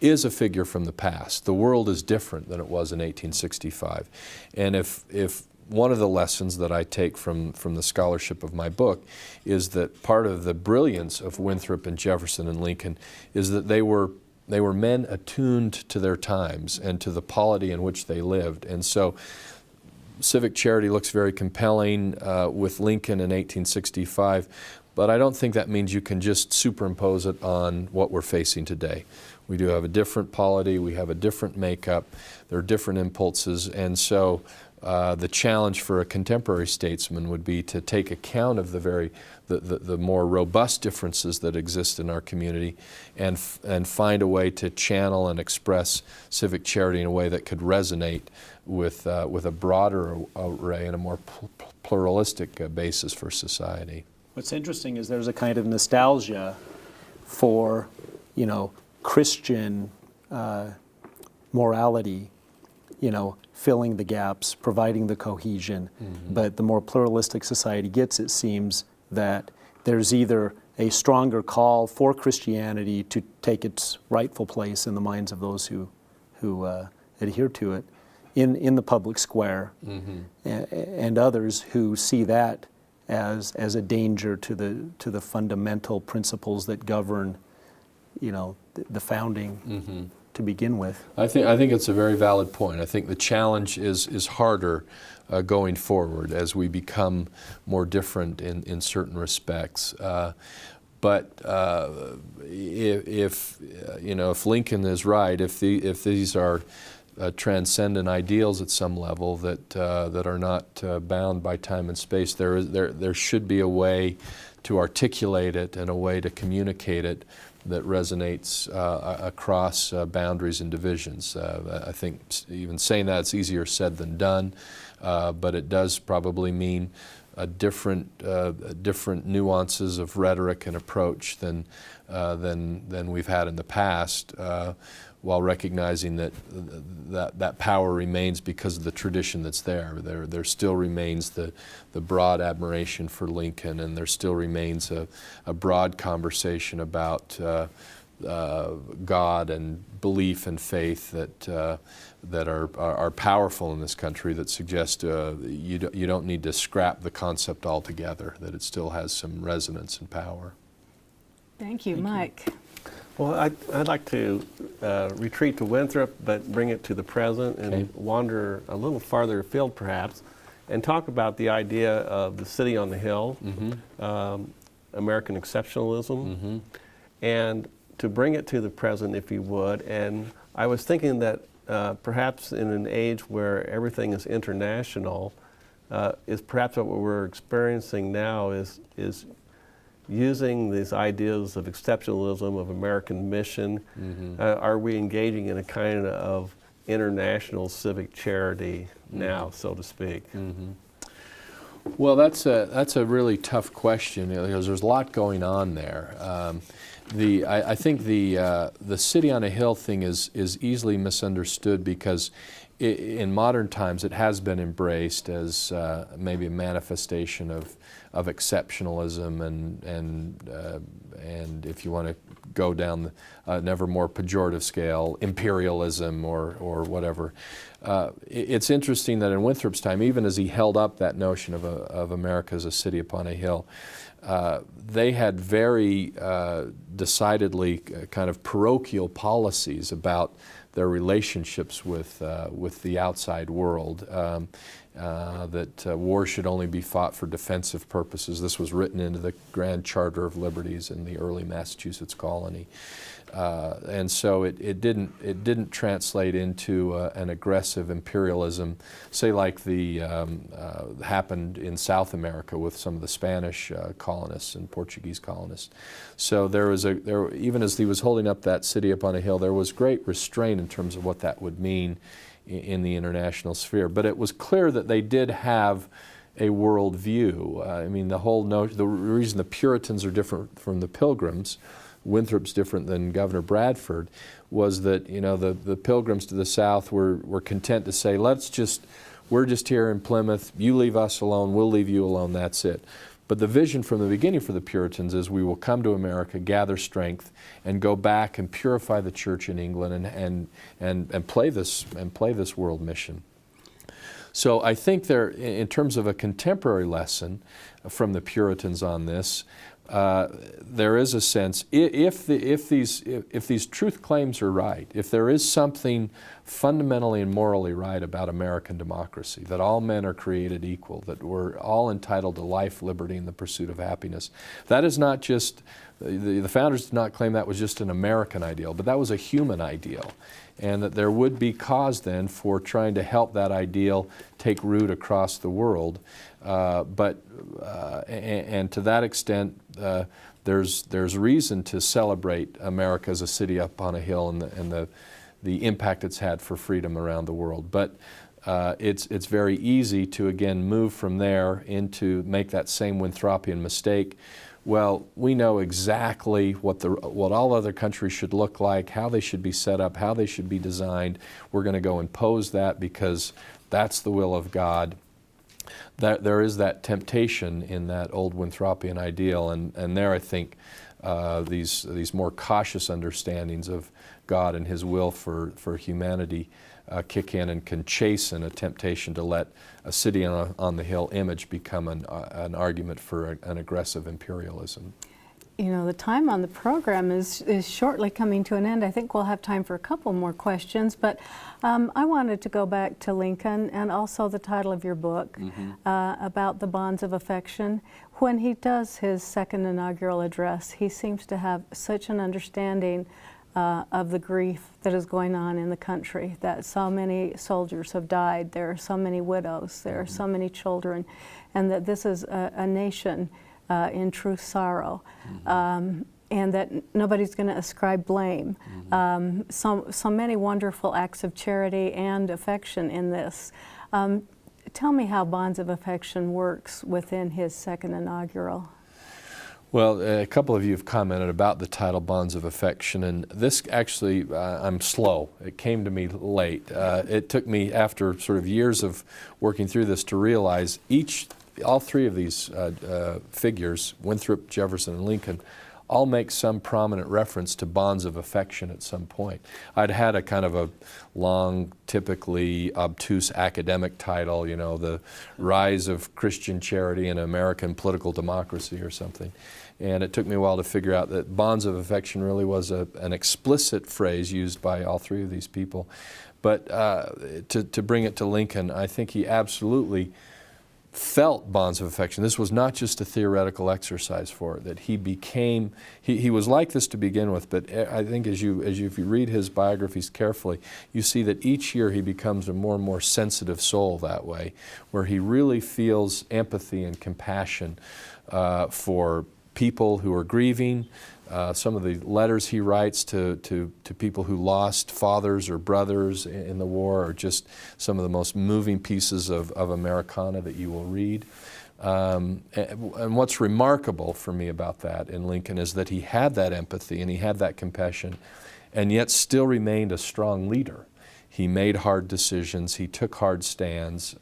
is a figure from the past. The world is different than it was in 1865. And if one of the lessons that I take from the scholarship of my book is that part of the brilliance of Winthrop and Jefferson and Lincoln is that they were men attuned to their times and to the polity in which they lived. And so civic charity looks very compelling with Lincoln in 1865, but I don't think that means you can just superimpose it on what we're facing today. We do have a different polity, we have a different makeup, there are different impulses, and so the challenge for a contemporary statesman would be to take account of the more robust differences that exist in our community and find a way to channel and express civic charity in a way that could resonate with a broader array and a more pluralistic basis for society. What's interesting is there's a kind of nostalgia for, Christian morality, filling the gaps, providing the cohesion. Mm-hmm. But the more pluralistic society gets, it seems that there's either a stronger call for Christianity to take its rightful place in the minds of those who adhere to it in the public square, mm-hmm. and others who see that as a danger to the fundamental principles that govern, the founding. Mm-hmm. To begin with. I think it's a very valid point. I think the challenge is harder going forward as we become more different in certain respects. But if Lincoln is right, if these are transcendent ideals at some level that are not bound by time and space, there should be a way to articulate it and a way to communicate it that resonates across boundaries and divisions. I think even saying that, it's easier said than done, but it does probably mean different nuances of rhetoric and approach than we've had in the past, while recognizing that power remains because of the tradition that's there. There still remains the broad admiration for Lincoln, and there still remains a broad conversation about God and belief and faith that are powerful in this country, that suggest you don't need to scrap the concept altogether, that it still has some resonance and power. Thank you, Mike. Well, I'd like to retreat to Winthrop, but bring it to the present and wander a little farther afield, perhaps, and talk about the idea of the city on the hill, mm-hmm. American exceptionalism, mm-hmm. and to bring it to the present, if you would. And I was thinking that perhaps in an age where everything is international, is perhaps what we're experiencing now is using these ideas of exceptionalism, of American mission. Mm-hmm. Are we engaging in a kind of international civic charity now, mm-hmm. so to speak? Mm-hmm. Well, that's a really tough question, because there's a lot going on there. I think the city on a hill thing is easily misunderstood, because in modern times it has been embraced as maybe a manifestation of exceptionalism and if you want to go down an ever more pejorative scale, imperialism or whatever. It's interesting that in Winthrop's time, even as he held up that notion of America as a city upon a hill, they had very decidedly kind of parochial policies about their relationships with the outside world. That war should only be fought for defensive purposes. This was written into the Grand Charter of Liberties in the early Massachusetts colony. And so it didn't translate into an aggressive imperialism, say like the happened in South America with some of the Spanish colonists and Portuguese colonists. So even as he was holding up that city upon a hill, there was great restraint in terms of what that would mean in the international sphere. But it was clear that they did have a world view. I mean, the reason the Puritans are different from the Pilgrims, Winthrop's different than Governor Bradford, was that the Pilgrims to the south were content to say, we're just here in Plymouth, you leave us alone, we'll leave you alone, that's it. But the vision from the beginning for the Puritans is we will come to America, gather strength, and go back and purify the church in England and play this world mission. So I think in terms of a contemporary lesson from the Puritans on this, there is a sense, if these truth claims are right, if there is something fundamentally and morally right about American democracy, that all men are created equal, that we're all entitled to life, liberty, and the pursuit of happiness, that is not just, the founders did not claim that was just an American ideal, but that was a human ideal. And that there would be cause then for trying to help that ideal take root across the world. And to that extent, there's reason to celebrate America as a city up on a hill and the impact it's had for freedom around the world. But it's very easy to again move from there into make that same Winthropian mistake. Well, we know exactly what all other countries should look like, how they should be set up, how they should be designed. We're going to go impose that because that's the will of God. There is that temptation in that old Winthropian ideal, and there I think these more cautious understandings of God and His will for humanity kick in and can chasten a temptation to let a city on the hill image become an argument for an aggressive imperialism. The time on the program is shortly coming to an end. I think we'll have time for a couple more questions, but I wanted to go back to Lincoln and also the title of your book about the bonds of affection. When he does his second inaugural address, he seems to have such an understanding of the grief that is going on in the country, that so many soldiers have died, there are so many widows, there are so many children, and that this is a nation in true sorrow, and that nobody's going to ascribe blame. So many wonderful acts of charity and affection in this. Tell me how Bonds of Affection works within his second inaugural. Well, a couple of you have commented about the title Bonds of Affection, and this actually, I'm slow. It came to me late. It took me, after sort of years of working through this, to realize all three of these figures, Winthrop, Jefferson, and Lincoln, all make some prominent reference to bonds of affection at some point. I'd had a kind of a long, typically obtuse academic title, the rise of Christian charity in American political democracy or something. And it took me a while to figure out that bonds of affection really was an explicit phrase used by all three of these people. But to bring it to Lincoln, I think he absolutely felt bonds of affection. This was not just a theoretical exercise for it, that he was like this to begin with, but I think if you read his biographies carefully, you see that each year he becomes a more and more sensitive soul that way, where he really feels empathy and compassion for people who are grieving. Some of the letters he writes to people who lost fathers or brothers in the war are just some of the most moving pieces of Americana that you will read. And what's remarkable for me about that in Lincoln is that he had that empathy and he had that compassion and yet still remained a strong leader. He made hard decisions. He took hard stands.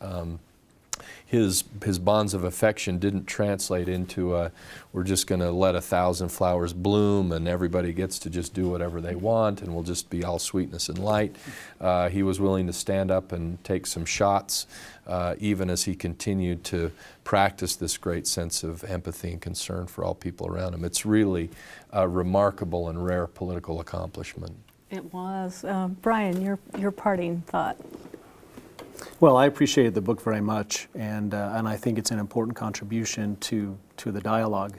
His bonds of affection didn't translate into we're just going to let 1,000 flowers bloom and everybody gets to just do whatever they want and we'll just be all sweetness and light. He was willing to stand up and take some shots, even as he continued to practice this great sense of empathy and concern for all people around him. It's really a remarkable and rare political accomplishment. It was. Brian, your parting thought. Well, I appreciated the book very much, and I think it's an important contribution to the dialogue.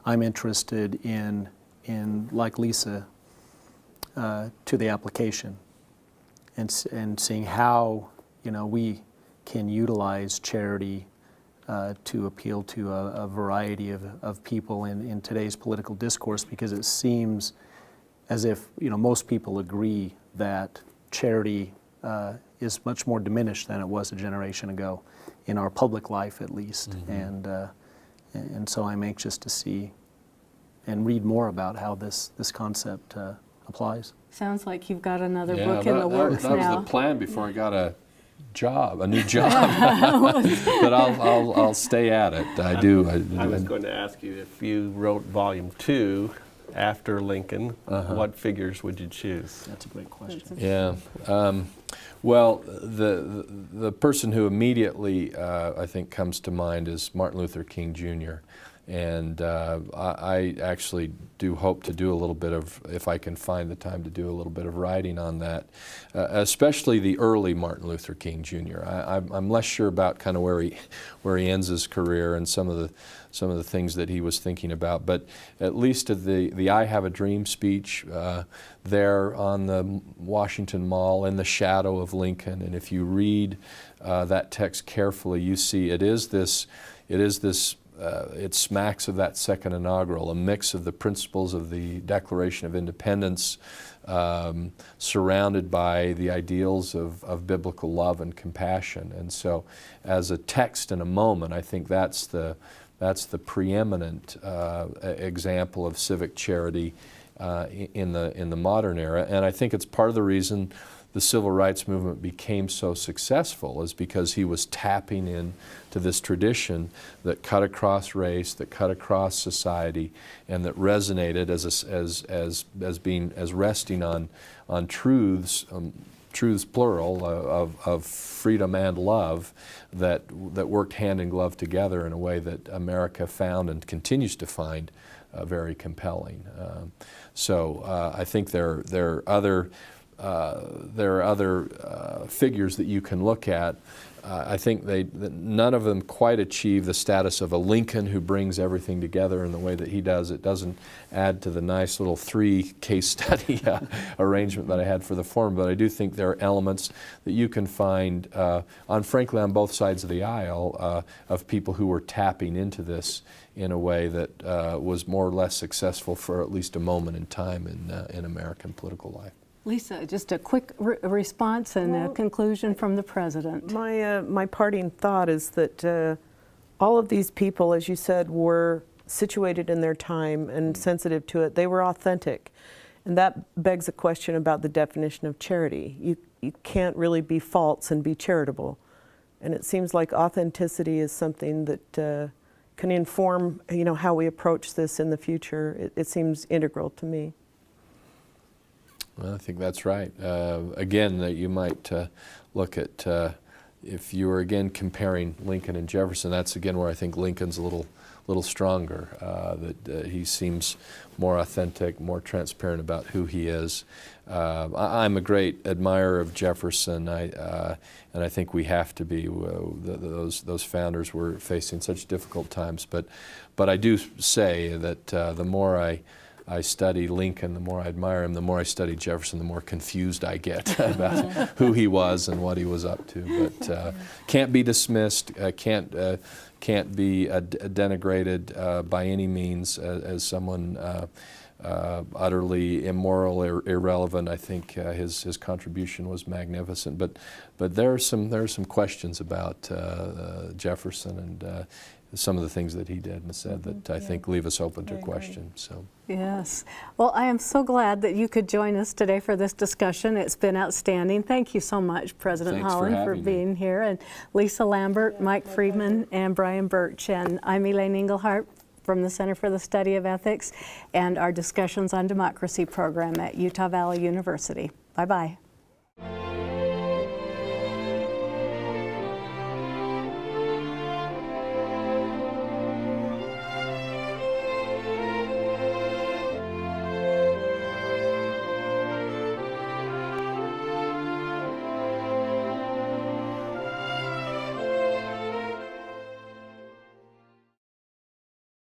I'm interested in like Lisa, to the application, and seeing how we can utilize charity to appeal to a variety of people in today's political discourse, because it seems as if most people agree that charity is much more diminished than it was a generation ago, in our public life at least. And so I'm anxious to see and read more about how this concept applies. Sounds like you've got another book in the works now. That was the plan before I got a new job. But I'll stay at it. I was going to ask you, if you wrote volume 2 after Lincoln, what figures would you choose? That's a great question. Yeah. Well, the person who immediately I think comes to mind is Martin Luther King Jr. And I actually do hope to do a little bit of, if I can find the time to do a little bit of writing on that, especially the early Martin Luther King Jr. I'm less sure about kind of where he ends his career and some of the things that he was thinking about, but at least at the I Have a Dream speech there on the Washington Mall in the shadow of Lincoln, and if you read that text carefully, you see it smacks of that second inaugural, a mix of the principles of the Declaration of Independence, surrounded by the ideals of biblical love and compassion. And so, as a text and a moment, I think that's the preeminent example of civic charity in the modern era. And I think it's part of the reason the civil rights movement became so successful, is because he was tapping in to this tradition that cut across race, that cut across society, and that resonated as resting on truths, truths plural, of freedom and love, that worked hand in glove together in a way that America found and continues to find very compelling. So I think there are other figures that you can look at. I think none of them quite achieve the status of a Lincoln who brings everything together in the way that he does. It doesn't add to the nice little 3-case study arrangement that I had for the forum, but I do think there are elements that you can find, frankly, on both sides of the aisle, of people who were tapping into this in a way that was more or less successful for at least a moment in time in American political life. Lisa, just a quick response and a conclusion from the President. My parting thought is that all of these people, as you said, were situated in their time and sensitive to it. They were authentic. And that begs a question about the definition of charity. You can't really be false and be charitable. And it seems like authenticity is something that can inform, how we approach this in the future. It seems integral to me. Well, I think that's right. Again, that you might look at, if you were again comparing Lincoln and Jefferson, that's again where I think Lincoln's a little stronger, that he seems more authentic, more transparent about who he is. I'm a great admirer of Jefferson, and I think we have to be. Those founders were facing such difficult times, but I do say that the more I study Lincoln, the more I admire him. The more I study Jefferson, the more confused I get about who he was and what he was up to. But can't be dismissed, can't be denigrated by any means as someone utterly immoral or irrelevant. I think his contribution was magnificent. But there are some questions about Jefferson, some of the things that he did and said that I think leave us open to I agree. question. So. Yes. Well, I am so glad that you could join us today for this discussion. It's been outstanding. Thank you so much, President Thanks for Holland, for having me. being here, and Lisa Lambert, Mike Freeman, and Brian Birch. And I'm Elaine Englehardt from the Center for the Study of Ethics and our Discussions on Democracy program at Utah Valley University. Bye-bye.